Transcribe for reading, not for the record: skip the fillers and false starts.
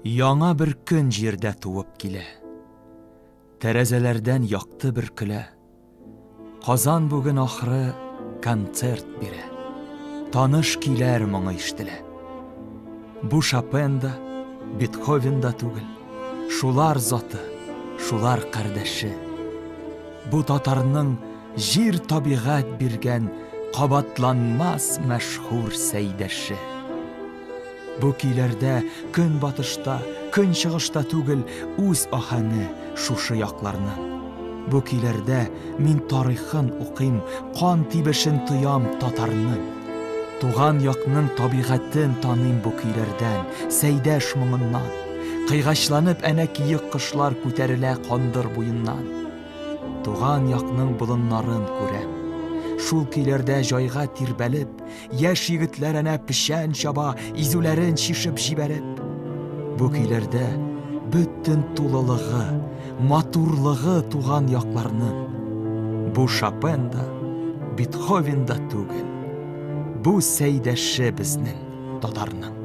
Яңа бер көн җирдә туып килә. Тәрәзәләрдән яқты бер көлә. Казан бүген ахры концерт бирә. Таныш көйләр моңы ишетелә. Бу Шопен да, Бетховен да түгел. Шулар заты, шулар кардәше. Бу татарның җир табигать биргән кабатланмас мәшһүр сәйдәше. Бу көйләрдә көн батышта, көн чыгышта түгел, үз аханы шушы якларның. Бу көйләрдә мин тарихын укыйм, кан тибешен тоям татарның. Туган якның табигатен таныйм бу көйләрдән, сәйдәш моңыннан. Кыйгачланып әнә киек кышлар күтәрелә кандыр буеннан. Туган якның болыннарын күрәм. Шул көйләрдә җайга тирбәлеп, яшь егетләр әнә пешән чаба, изүләрен чишеп җибәреп. Бу көйләрдә бөтен тулылыгы, матурлыгы туган якларның. Бу Шопен да, Бетховен да түгел. Бу сәйдәше безнең татарның.